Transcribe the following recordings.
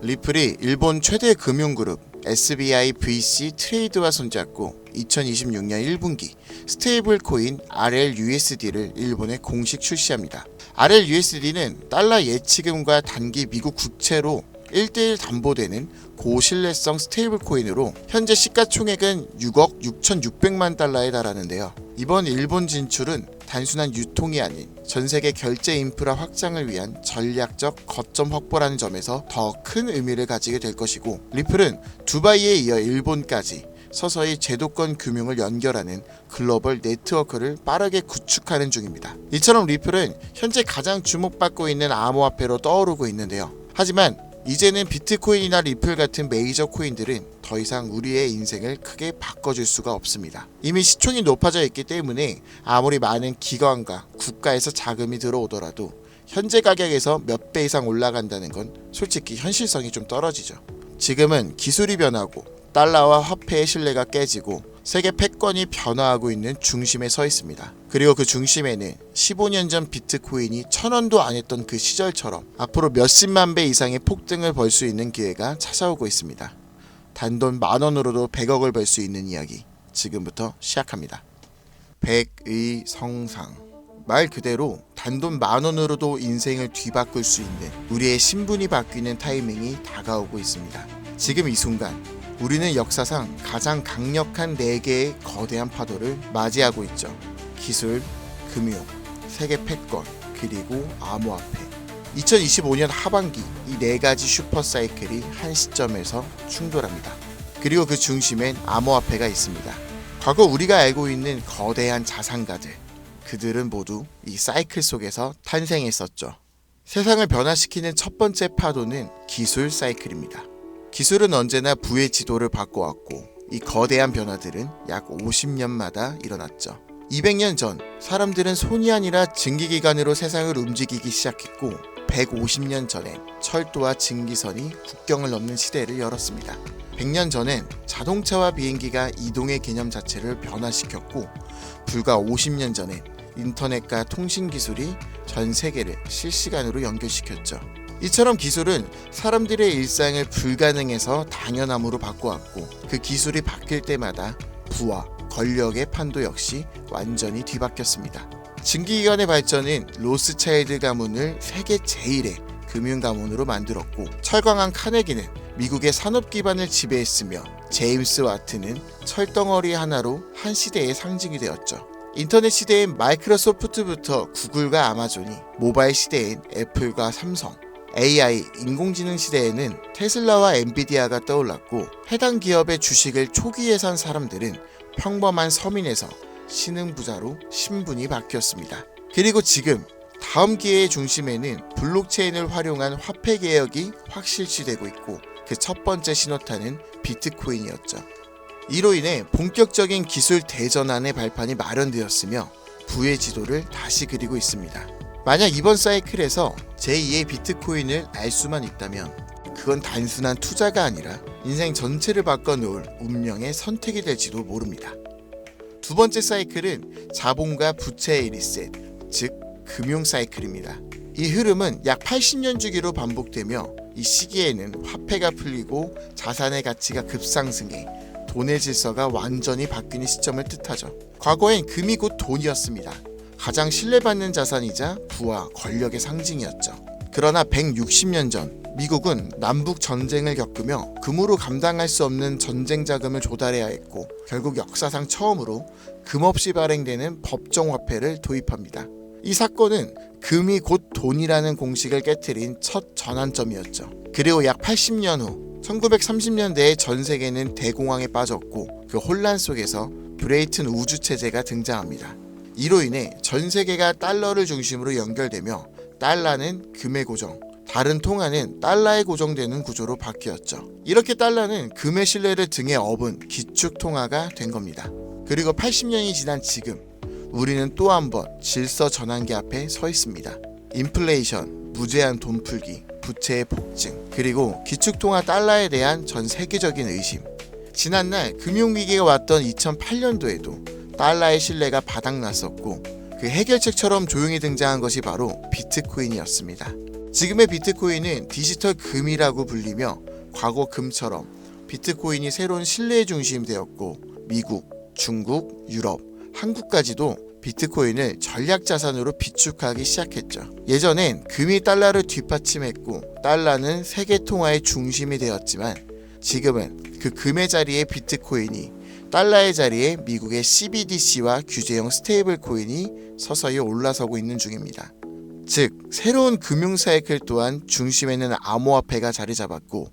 리플이 일본 최대 금융그룹 SBI VC 트레이드와 손잡고 2026년 1분기 스테이블 코인 RLUSD를 일본에 공식 출시합니다. RLUSD는 달러 예치금과 단기 미국 국채로 1대1 담보되는 고신뢰성 스테이블 코인으로 현재 시가총액은 6억 6,600만 달러에 달하는데요. 이번 일본 진출은 단순한 유통이 아닌 전세계 결제 인프라 확장을 위한 전략적 거점 확보라는 점에서 더 큰 의미를 가지게 될 것이고, 리플은 두바이에 이어 일본까지 서서히 제도권 금융을 연결하는 글로벌 네트워크를 빠르게 구축하는 중입니다. 이처럼 리플은 현재 가장 주목받고 있는 암호화폐로 떠오르고 있는데요. 하지만 이제는 비트코인이나 리플 같은 메이저 코인들은 더 이상 우리의 인생을 크게 바꿔줄 수가 없습니다. 이미 시총이 높아져 있기 때문에 아무리 많은 기관과 국가에서 자금이 들어오더라도 현재 가격에서 몇 배 이상 올라간다는 건 솔직히 현실성이 좀 떨어지죠. 지금은 기술이 변하고 달러와 화폐의 신뢰가 깨지고 세계 패권이 변화하고 있는 중심에 서 있습니다. 그리고 그 중심에는 15년 전 비트코인이 1,000원도 안 했던 그 시절처럼 앞으로 몇십만 배 이상의 폭등을 벌 수 있는 기회가 찾아오고 있습니다. 단돈 10,000원으로도 100억을 벌 수 있는 이야기 지금부터 시작합니다. 백의성상, 말 그대로 단돈 10,000원으로도 인생을 뒤바꿀 수 있는 우리의 신분이 바뀌는 타이밍이 다가오고 있습니다. 지금 이 순간 우리는 역사상 가장 강력한 4개의 거대한 파도를 맞이하고 있죠. 기술, 금융, 세계 패권, 그리고 암호화폐. 2025년 하반기 이 4가지 슈퍼사이클이 한 시점에서 충돌합니다. 그리고 그 중심엔 암호화폐가 있습니다. 과거 우리가 알고 있는 거대한 자산가들, 그들은 모두 이 사이클 속에서 탄생했었죠. 세상을 변화시키는 첫 번째 파도는 기술 사이클입니다. 기술은 언제나 부의 지도를 바꿔왔고 이 거대한 변화들은 약 50년마다 일어났죠. 200년 전 사람들은 손이 아니라 증기기관으로 세상을 움직이기 시작했고 150년 전엔 철도와 증기선이 국경을 넘는 시대를 열었습니다. 100년 전엔 자동차와 비행기가 이동의 개념 자체를 변화시켰고 불과 50년 전엔 인터넷과 통신기술이 전 세계를 실시간으로 연결시켰죠. 이처럼 기술은 사람들의 일상을 불가능해서 당연함으로 바꿔왔고 그 기술이 바뀔 때마다 부와 권력의 판도 역시 완전히 뒤바뀌었습니다. 증기기관의 발전은 로스차일드 가문을 세계 제1의 금융가문으로 만들었고 철강한 카네기는 미국의 산업 기반을 지배했으며 제임스 와트는 철덩어리 하나로 한 시대의 상징이 되었죠. 인터넷 시대엔 마이크로소프트부터 구글과 아마존이, 모바일 시대엔 애플과 삼성, AI, 인공지능 시대에는 테슬라와 엔비디아가 떠올랐고 해당 기업의 주식을 초기에 산 사람들은 평범한 서민에서 신흥부자로 신분이 바뀌었습니다. 그리고 지금 다음 기회의 중심에는 블록체인을 활용한 화폐 개혁이 확실시되고 있고 그 첫 번째 신호탄은 비트코인이었죠. 이로 인해 본격적인 기술 대전환의 발판이 마련되었으며 부의 지도를 다시 그리고 있습니다. 만약 이번 사이클에서 제2의 비트코인을 알 수만 있다면 그건 단순한 투자가 아니라 인생 전체를 바꿔놓을 운명의 선택이 될지도 모릅니다. 두 번째 사이클은 자본과 부채의 리셋, 즉 금융 사이클입니다. 이 흐름은 약 80년 주기로 반복되며 이 시기에는 화폐가 풀리고 자산의 가치가 급상승해 돈의 질서가 완전히 바뀌는 시점을 뜻하죠. 과거엔 금이 곧 돈이었습니다. 가장 신뢰받는 자산이자 부와 권력의 상징이었죠. 그러나 160년 전 미국은 남북 전쟁을 겪으며 금으로 감당할 수 없는 전쟁 자금을 조달해야 했고 결국 역사상 처음으로 금 없이 발행되는 법정 화폐를 도입합니다. 이 사건은 금이 곧 돈이라는 공식을 깨트린 첫 전환점이었죠. 그리고 약 80년 후 1930년대에 전 세계는 대공황에 빠졌고 그 혼란 속에서 브레이튼 우주체제가 등장합니다. 이로 인해 전 세계가 달러를 중심으로 연결되며 달러는 금의 고정, 다른 통화는 달러에 고정되는 구조로 바뀌었죠. 이렇게 달러는 금의 신뢰를 등에 업은 기축 통화가 된 겁니다. 그리고 80년이 지난 지금 우리는 또 한 번 질서 전환기 앞에 서 있습니다. 인플레이션, 무제한 돈 풀기, 부채의 폭증, 그리고 기축통화 달러에 대한 전 세계적인 의심. 지난날 금융위기가 왔던 2008년도에도 달러의 신뢰가 바닥났었고 그 해결책처럼 조용히 등장한 것이 바로 비트코인이었습니다. 지금의 비트코인은 디지털 금이라고 불리며 과거 금처럼 비트코인이 새로운 신뢰의 중심이 되었고 미국, 중국, 유럽, 한국까지도 비트코인을 전략 자산으로 비축하기 시작했죠. 예전엔 금이 달러를 뒷받침했고 달러는 세계 통화의 중심이 되었지만 지금은 그 금의 자리에 비트코인이 달러의 자리에 미국의 CBDC와 규제형 스테이블 코인이 서서히 올라서고 있는 중입니다. 즉 새로운 금융 사이클 또한 중심에는 암호화폐가 자리 잡았고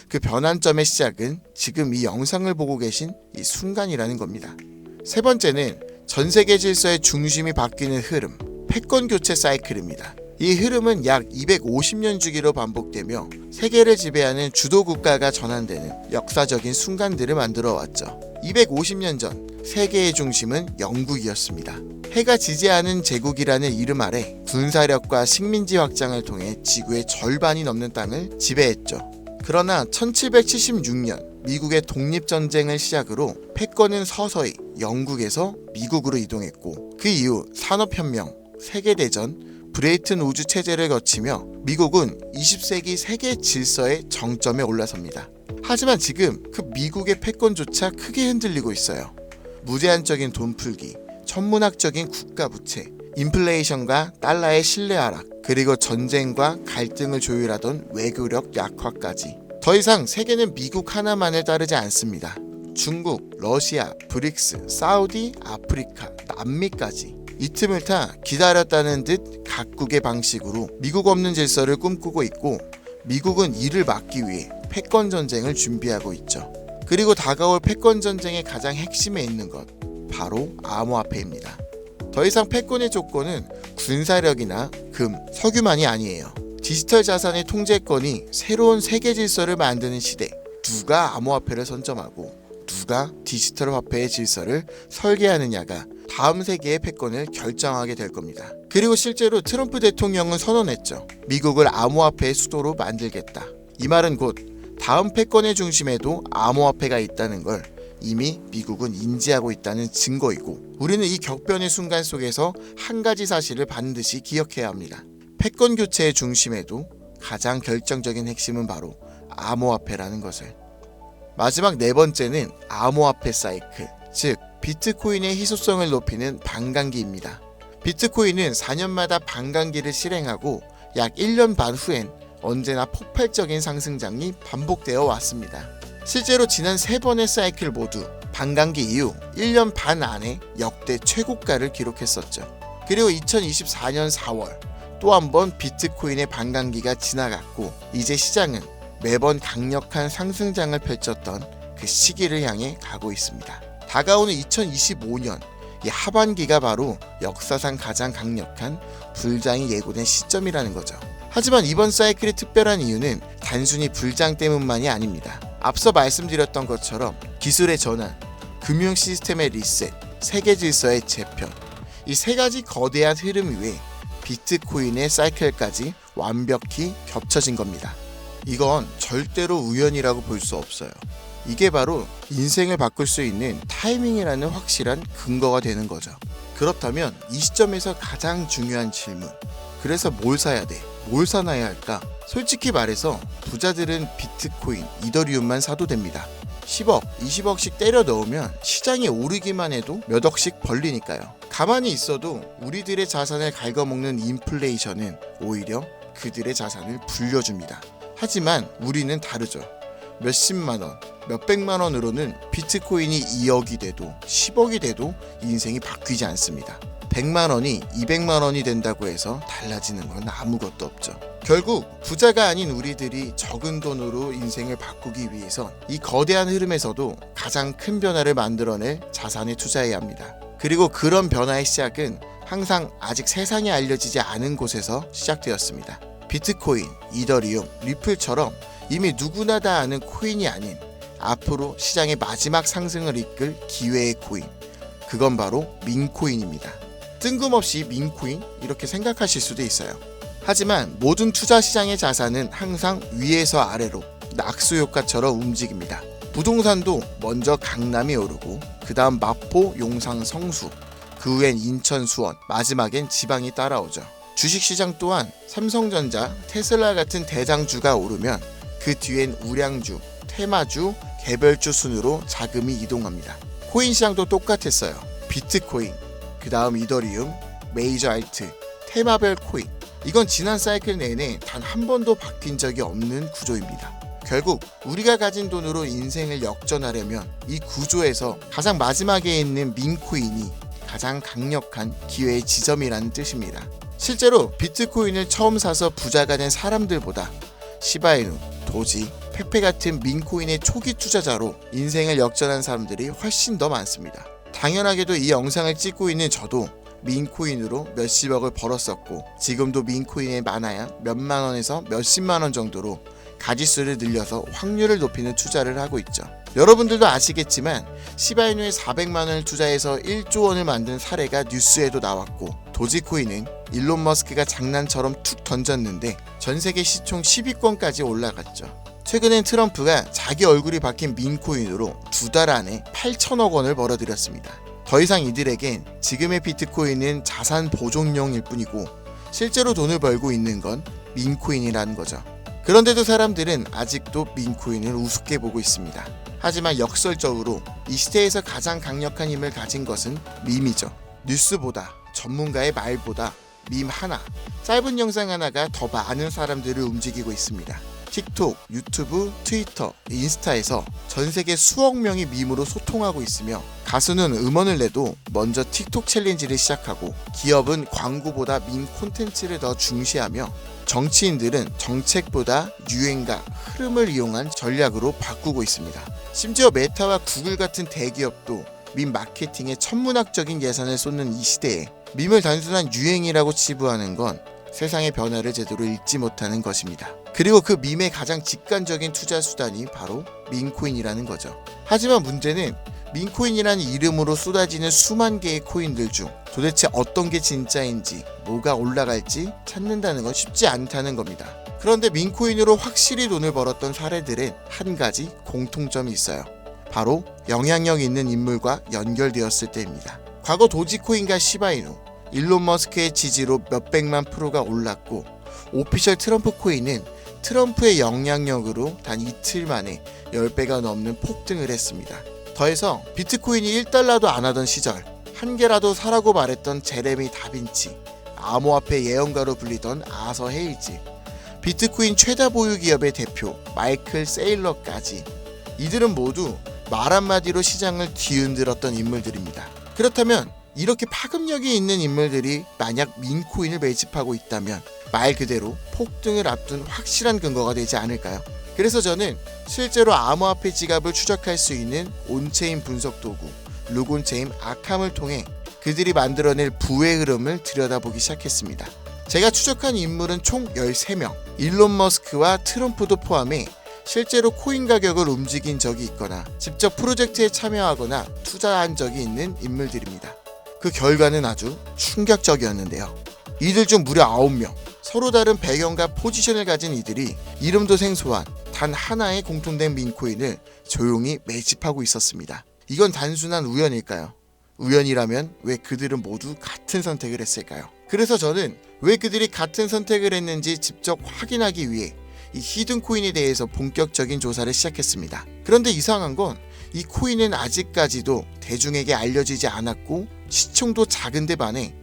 그 변환점의 시작은 지금 이 영상을 보고 계신 이 순간이라는 겁니다. 세 번째는 전 세계 질서의 중심이 바뀌는 흐름, 패권 교체 사이클입니다. 이 흐름은 약 250년 주기로 반복되며 세계를 지배하는 주도 국가가 전환되는 역사적인 순간들을 만들어 왔죠. 250년 전 세계의 중심은 영국이었습니다. 해가 지지 않은 제국이라는 이름 아래 군사력과 식민지 확장을 통해 지구의 절반이 넘는 땅을 지배했죠. 그러나 1776년 미국의 독립전쟁을 시작으로 패권은 서서히 영국에서 미국으로 이동했고 그 이후 산업혁명, 세계대전, 브레이튼 우주 체제를 거치며 미국은 20세기 세계 질서의 정점에 올라섭니다. 하지만 지금 그 미국의 패권조차 크게 흔들리고 있어요. 무제한적인 돈 풀기, 천문학적인 국가 부채, 인플레이션과 달러의 신뢰 하락, 그리고 전쟁과 갈등을 조율하던 외교력 약화까지. 더 이상 세계는 미국 하나만을 따르지 않습니다. 중국, 러시아, 브릭스, 사우디, 아프리카, 남미까지. 이 틈을 타 기다렸다는 듯 각국의 방식으로 미국 없는 질서를 꿈꾸고 있고 미국은 이를 막기 위해 패권 전쟁을 준비하고 있죠. 그리고 다가올 패권 전쟁의 가장 핵심에 있는 것, 바로 암호화폐입니다. 더 이상 패권의 조건은 군사력이나 금, 석유만이 아니에요. 디지털 자산의 통제권이 새로운 세계 질서를 만드는 시대. 누가 암호화폐를 선점하고 누가 디지털 화폐의 질서를 설계하느냐가 다음 세계의 패권을 결정하게 될 겁니다. 그리고 실제로 트럼프 대통령은 선언했죠. 미국을 암호화폐의 수도로 만들겠다. 이 말은 곧 다음 패권의 중심에도 암호화폐가 있다는 걸 이미 미국은 인지하고 있다는 증거이고 우리는 이 격변의 순간 속에서 한 가지 사실을 반드시 기억해야 합니다. 패권 교체의 중심에도 가장 결정적인 핵심은 바로 암호화폐라는 것을. 마지막 네 번째는 암호화폐 사이클, 즉 비트코인의 희소성을 높이는 반감기입니다. 비트코인은 4년마다 반감기를 실행하고 약 1년 반 후엔 언제나 폭발적인 상승장이 반복되어 왔습니다. 실제로 지난 3번의 사이클 모두 반감기 이후 1년 반 안에 역대 최고가를 기록했었죠. 그리고 2024년 4월 또 한 번 비트코인의 반감기가 지나갔고 이제 시장은 매번 강력한 상승장을 펼쳤던 그 시기를 향해 가고 있습니다. 다가오는 2025년 이 하반기가 바로 역사상 가장 강력한 불장이 예고된 시점이라는 거죠. 하지만 이번 사이클이 특별한 이유는 단순히 불장 때문만이 아닙니다. 앞서 말씀드렸던 것처럼 기술의 전환, 금융 시스템의 리셋, 세계 질서의 재편, 이 세 가지 거대한 흐름 위에 비트코인의 사이클까지 완벽히 겹쳐진 겁니다. 이건 절대로 우연이라고 볼 수 없어요. 이게 바로 인생을 바꿀 수 있는 타이밍이라는 확실한 근거가 되는 거죠. 그렇다면 이 시점에서 가장 중요한 질문, 그래서 뭘 사야 돼? 뭘 사놔야 할까? 솔직히 말해서 부자들은 비트코인, 이더리움만 사도 됩니다. 10억, 20억씩 때려 넣으면 시장이 오르기만 해도 몇 억씩 벌리니까요. 가만히 있어도 우리들의 자산을 갉아먹는 인플레이션은 오히려 그들의 자산을 불려줍니다. 하지만 우리는 다르죠. 몇십만원, 몇백만원으로는 비트코인이 2억이 돼도 10억이 돼도 인생이 바뀌지 않습니다. 100만원이 200만원이 된다고 해서 달라지는 건 아무것도 없죠. 결국 부자가 아닌 우리들이 적은 돈으로 인생을 바꾸기 위해선 이 거대한 흐름에서도 가장 큰 변화를 만들어낼 자산에 투자해야 합니다. 그리고 그런 변화의 시작은 항상 아직 세상에 알려지지 않은 곳에서 시작되었습니다. 비트코인, 이더리움, 리플처럼 이미 누구나 다 아는 코인이 아닌 앞으로 시장의 마지막 상승을 이끌 기회의 코인, 그건 바로 민코인입니다. 뜬금없이 민코인? 이렇게 생각하실 수도 있어요. 하지만 모든 투자 시장의 자산은 항상 위에서 아래로 낙수 효과처럼 움직입니다. 부동산도 먼저 강남이 오르고 그 다음 마포, 용산, 성수, 그 후엔 인천, 수원, 마지막엔 지방이 따라오죠. 주식시장 또한 삼성전자, 테슬라 같은 대장주가 오르면 그 뒤엔 우량주, 테마주, 개별주 순으로 자금이 이동합니다. 코인 시장도 똑같았어요. 비트코인, 그 다음 이더리움, 메이저 알트, 테마별 코인. 이건 지난 사이클 내내 단 한 번도 바뀐 적이 없는 구조입니다. 결국 우리가 가진 돈으로 인생을 역전하려면 이 구조에서 가장 마지막에 있는 민코인이 가장 강력한 기회의 지점이라는 뜻입니다. 실제로 비트코인을 처음 사서 부자가 된 사람들보다 시바이누, 도지, 페페 같은 민코인의 초기 투자자로 인생을 역전한 사람들이 훨씬 더 많습니다. 당연하게도 이 영상을 찍고 있는 저도 민코인으로 몇십억을 벌었었고 지금도 민코인에 많아야 몇만 원에서 몇십만 원 정도로 가지수를 늘려서 확률을 높이는 투자를 하고 있죠. 여러분들도 아시겠지만 시바이누에 400만 원을 투자해서 1조 원을 만든 사례가 뉴스에도 나왔고 도지코인은 일론 머스크가 장난처럼 툭 던졌는데 전세계 시총 10위권까지 올라갔죠. 최근엔 트럼프가 자기 얼굴이 박힌 민코인으로 2달 안에 8천억 원을 벌어들였습니다. 더 이상 이들에겐 지금의 비트코인은 자산 보존용일 뿐이고 실제로 돈을 벌고 있는 건 민코인이라는 거죠. 그런데도 사람들은 아직도 민코인을 우습게 보고 있습니다. 하지만 역설적으로 이 시대에서 가장 강력한 힘을 가진 것은 밈이죠. 뉴스보다, 전문가의 말보다 밈 하나, 짧은 영상 하나가 더 많은 사람들을 움직이고 있습니다. 틱톡, 유튜브, 트위터, 인스타에서 전 세계 수억 명이 밈으로 소통하고 있으며 가수는 음원을 내도 먼저 틱톡 챌린지를 시작하고 기업은 광고보다 밈 콘텐츠를 더 중시하며 정치인들은 정책보다 유행과 흐름을 이용한 전략으로 바꾸고 있습니다. 심지어 메타와 구글 같은 대기업도 밈 마케팅에 천문학적인 예산을 쏟는 이 시대에 밈을 단순한 유행이라고 치부하는 건 세상의 변화를 제대로 읽지 못하는 것입니다. 그리고 그 밈의 가장 직관적인 투자 수단이 바로 민코인이라는 거죠. 하지만 문제는 민코인이라는 이름으로 쏟아지는 수만 개의 코인들 중 도대체 어떤 게 진짜인지 뭐가 올라갈지 찾는다는 건 쉽지 않다는 겁니다. 그런데 민코인으로 확실히 돈을 벌었던 사례들은 한 가지 공통점이 있어요. 바로 영향력 있는 인물과 연결되었을 때입니다. 과거 도지코인과 시바이누, 일론 머스크의 지지로 몇백만 프로가 올랐고 오피셜 트럼프 코인은 트럼프의 영향력으로 단 이틀 만에 10배가 넘는 폭등을 했습니다. 더해서 비트코인이 1달러도 안 하던 시절 한 개라도 사라고 말했던 제레미 다빈치, 암호화폐 예언가로 불리던 아서 헤이즈, 비트코인 최다 보유 기업의 대표 마이클 세일러까지 이들은 모두 말 한마디로 시장을 뒤흔들었던 인물들입니다. 그렇다면 이렇게 파급력이 있는 인물들이 만약 민코인을 매집하고 있다면 말 그대로 폭등을 앞둔 확실한 근거가 되지 않을까요? 그래서 저는 실제로 암호화폐 지갑을 추적할 수 있는 온체인 분석 도구 루곤체인 아캄을 통해 그들이 만들어낼 부의 흐름을 들여다보기 시작했습니다. 제가 추적한 인물은 총 13명, 일론 머스크와 트럼프도 포함해 실제로 코인 가격을 움직인 적이 있거나 직접 프로젝트에 참여하거나 투자한 적이 있는 인물들입니다. 그 결과는 아주 충격적이었는데요. 이들 중 무려 9명, 서로 다른 배경과 포지션을 가진 이들이 이름도 생소한 단 하나의 공통된 민코인을 조용히 매집하고 있었습니다. 이건 단순한 우연일까요? 우연이라면 왜 그들은 모두 같은 선택을 했을까요? 그래서 저는 왜 그들이 같은 선택을 했는지 직접 확인하기 위해 이 히든코인에 대해서 본격적인 조사를 시작했습니다. 그런데 이상한 건 이 코인은 아직까지도 대중에게 알려지지 않았고 시총도 작은데 반해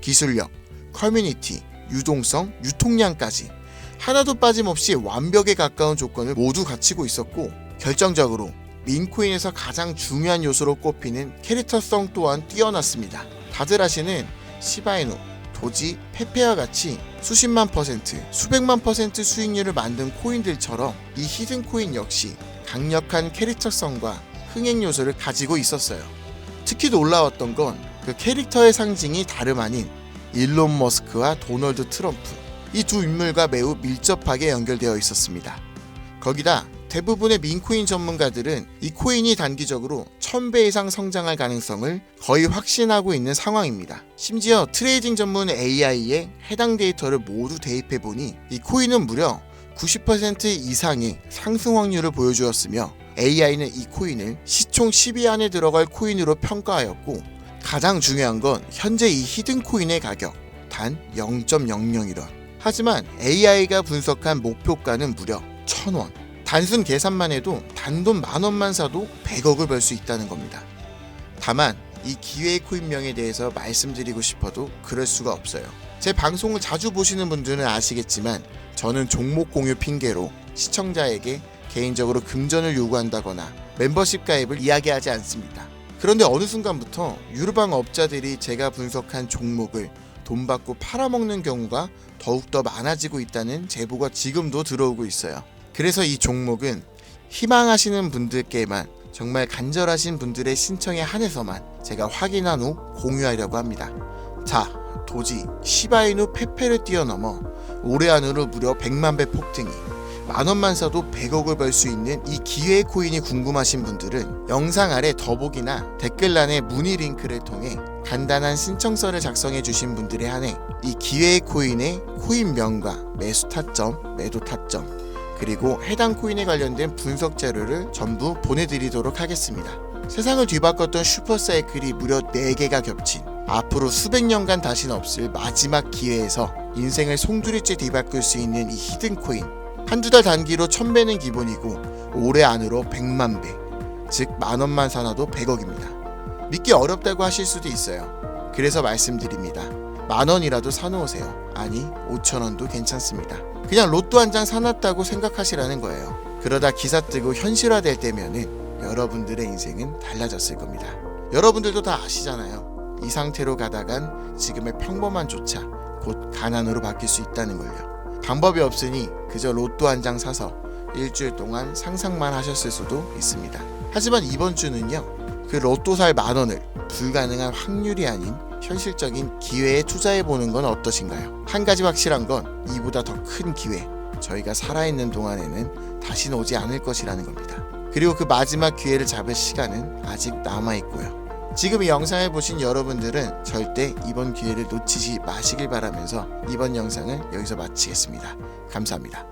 기술력, 커뮤니티, 유동성, 유통량까지 하나도 빠짐없이 완벽에 가까운 조건을 모두 갖추고 있었고 결정적으로 민코인에서 가장 중요한 요소로 꼽히는 캐릭터성 또한 뛰어났습니다. 다들 아시는 시바이누, 도지, 페페와 같이 수십만 퍼센트, 수백만 퍼센트 수익률을 만든 코인들처럼 이 히든코인 역시 강력한 캐릭터성과 흥행 요소를 가지고 있었어요. 특히 놀라웠던 건 그 캐릭터의 상징이 다름 아닌 일론 머스크와 도널드 트럼프, 이 두 인물과 매우 밀접하게 연결되어 있었습니다. 거기다 대부분의 민코인 전문가들은 이 코인이 단기적으로 1000배 이상 성장할 가능성을 거의 확신하고 있는 상황입니다. 심지어 트레이딩 전문 AI에 해당 데이터를 모두 대입해보니 이 코인은 무려 90% 이상의 상승 확률을 보여주었으며 AI는 이 코인을 시총 10위 안에 들어갈 코인으로 평가하였고 가장 중요한 건 현재 이 히든코인의 가격 단 0.001원. 하지만 AI가 분석한 목표가는 무려 1,000원. 단순 계산만 해도 단돈 10,000원만 사도 100억을 벌 수 있다는 겁니다. 다만 이 기회의 코인명에 대해서 말씀드리고 싶어도 그럴 수가 없어요. 제 방송을 자주 보시는 분들은 아시겠지만 저는 종목 공유 핑계로 시청자에게 개인적으로 금전을 요구한다거나 멤버십 가입을 이야기하지 않습니다. 그런데 어느 순간부터 유르방 업자들이 제가 분석한 종목을 돈 받고 팔아먹는 경우가 더욱더 많아지고 있다는 제보가 지금도 들어오고 있어요. 그래서 이 종목은 희망하시는 분들께만, 정말 간절하신 분들의 신청에 한해서만 제가 확인한 후 공유하려고 합니다. 자, 도지 시바이누 페페를 뛰어넘어 올해 안으로 무려 100만 배 폭등이, 10,000원만 사도 100억을 벌 수 있는 이 기회의 코인이 궁금하신 분들은 영상 아래 더보기나 댓글란의 문의 링크를 통해 간단한 신청서를 작성해 주신 분들에 한해 이 기회의 코인의 코인명과 매수 타점, 매도 타점, 그리고 해당 코인에 관련된 분석 자료를 전부 보내드리도록 하겠습니다. 세상을 뒤바꿨던 슈퍼사이클이 무려 4개가 겹친 앞으로 수백 년간 다시는 없을 마지막 기회에서 인생을 송두리째 뒤바꿀 수 있는 이 히든코인, 한두 달 단기로 1000배는 기본이고 올해 안으로 100만 배, 즉 10,000원만 사놔도 100억입니다. 믿기 어렵다고 하실 수도 있어요. 그래서 말씀드립니다. 10,000원이라도 사놓으세요. 아니 5,000원도 괜찮습니다. 그냥 로또 한 장 사놨다고 생각하시라는 거예요. 그러다 기사 뜨고 현실화될 때면은 여러분들의 인생은 달라졌을 겁니다. 여러분들도 다 아시잖아요. 이 상태로 가다간 지금의 평범한 조차 곧 가난으로 바뀔 수 있다는 걸요. 방법이 없으니 그저 로또 한 장 사서 일주일 동안 상상만 하셨을 수도 있습니다. 하지만 이번 주는요, 그 로또 살 10,000원을 불가능한 확률이 아닌 현실적인 기회에 투자해보는 건 어떠신가요? 한 가지 확실한 건 이보다 더 큰 기회, 저희가 살아있는 동안에는 다시는 오지 않을 것이라는 겁니다. 그리고 그 마지막 기회를 잡을 시간은 아직 남아있고요. 지금 이 영상을 보신 여러분들은 절대 이번 기회를 놓치지 마시길 바라면서 이번 영상을 여기서 마치겠습니다. 감사합니다.